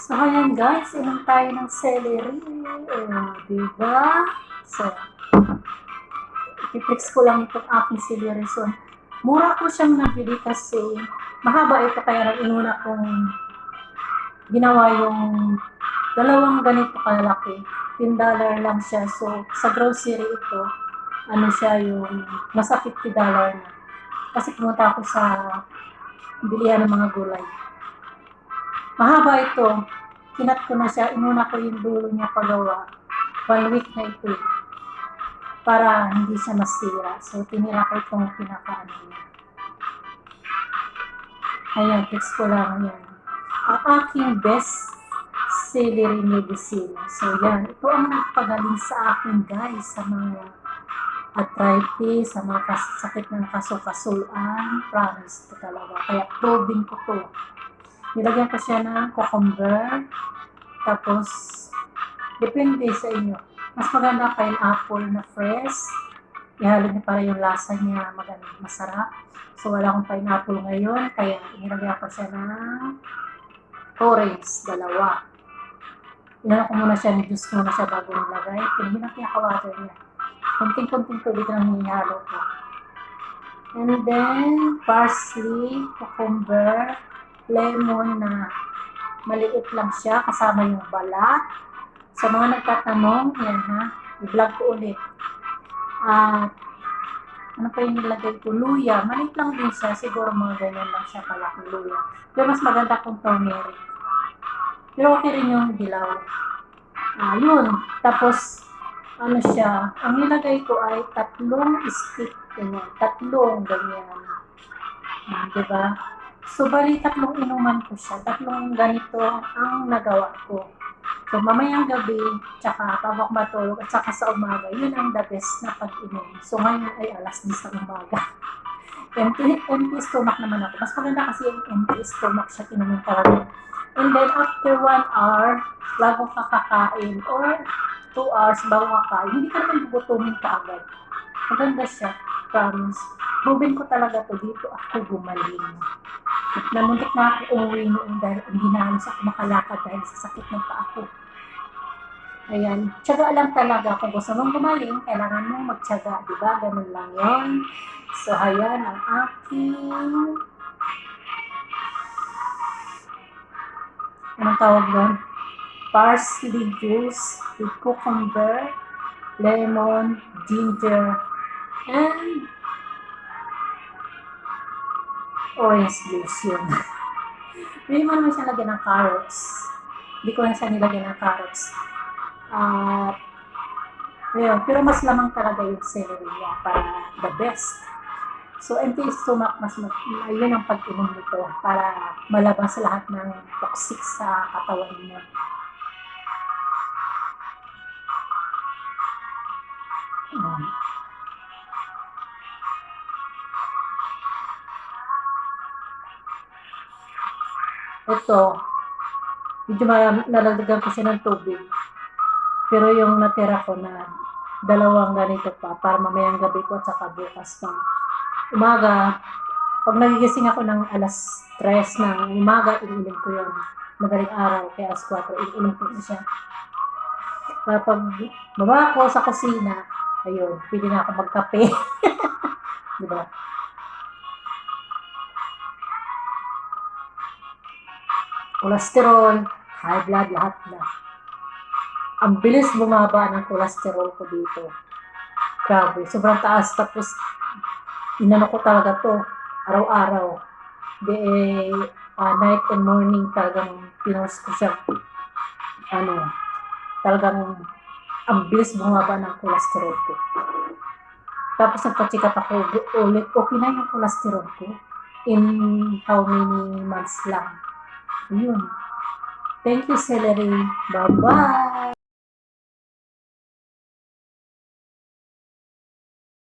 So, ayan guys, inom tayo ng celery. Diba? So, i-flex ko lang itong aking celery. So, mura ko siyang nabili kasi mahaba ito kaya inuna kong ginawa yung dalawang ganito kalaki. $10 lang siya. So, sa grocery ito, ano siya yung nasa $50 na. Kasi pumunta ako sa bilihan ng mga gulay. Mahaba ito. Kinat ko na siya. Inuna ko yung dulo niya pagawa. 1 week na ito. Para hindi siya masira. So, tinira ko itong pinakaano niya. Ayan, fix ko lang yan. Ang aking best celery medicine. So, yan. Ito ang nagpagaling sa akin, guys. Sa mga arthritis, sa mga sakit ng kasukasuan. Promise ko talaga. Kaya, proven ko to. Nilagyan ko siya ng cucumber. Tapos, depende sa inyo. Mas maganda pineapple na fresh. Ihalo niyo para yung lasa niya masarap. So, wala akong pineapple ngayon. Kaya, nilagyan ko siya ng orange, 2. Inano ko muna siya, ni-juice ko muna siya bago nilagay. Pinagin ang pinaka-water niya. Kunting-kunting tubig lang hinihalo ko. And then, parsley, cucumber, lemon na maliit lang siya, kasama yung balat. Sa mga nagtatanong, yan ha, i-vlog ko ulit. At, ano pa yung nilagay ko? Luya. Maliit lang din siya. Siguro mga ganyan lang siya kalaki luya. Pero mas maganda kung turmeric. Pero okay rin yung dilaw. Yun. Tapos, ano siya, ang nilagay ko ay 3 stick. Ganyan. 3 ganyan. Diba? So, bali 3 inuman ko siya. 3 ganito ang nagawa ko. So, mamayang gabi, tsaka pabak matulog, at tsaka sa umaga, yun ang the best na pag-inom. So, ngayon ay alas 10 ng umaga. Empty stomach naman ako. Mas maganda kasi yung empty stomach siya inumin talaga. And then, after 1 hour, bago ka kakain, or 2 hours bago kakain, hindi ka naman gugutumin ka agad. Maganda siya, promise. Proven ko talaga to dito ako gumaling. At namuntik na ako umuwi noon dahil hindi na halos ako makalakad dahil sa sakit ng paa ko. Ayan, tiyaga lang talaga. Kung gusto mong gumaling, kailangan mong magtiyaga. Diba? Ganun lang yon. So, ayan ang aking anong tawag doon? Parsley juice with cucumber, lemon, ginger, and orange juice yun. Hindi mo naman siya lagyan ng carrots. Hindi ko na siya nilagyan ng carrots. Ayun, pero mas lamang talaga yung celery niya para the best. So, empty stomach, yun ang pag-inom nito para malabas lahat ng toxic sa katawan mo. Ito, medyo nalagdagan ko siya ng tubig. Pero yung natira ko na 2 ganito pa para mamayang gabi ko at saka bukas pang umaga. Pag nagigising ako ng alas 3 ng umaga, iniinom ko yun. Madaling araw, kaya alas 4, iniinom ko siya. Para pag baba ako sa kusina, ayun, pwede na ako magkape. Diba? Cholesterol, high blood, lahat na. Ang bilis bumaba ng cholesterol ko dito. Grabe, sobrang taas. Tapos, inano ko talaga to, araw-araw. Night and morning talagang pinost ko siya. Talagang ang bilis bumaba ng cholesterol ko. Tapos nagpa-check up ako ulit. Okay na yung cholesterol ko. In how many months lang. Yun. Thank you, celery. Bye-bye!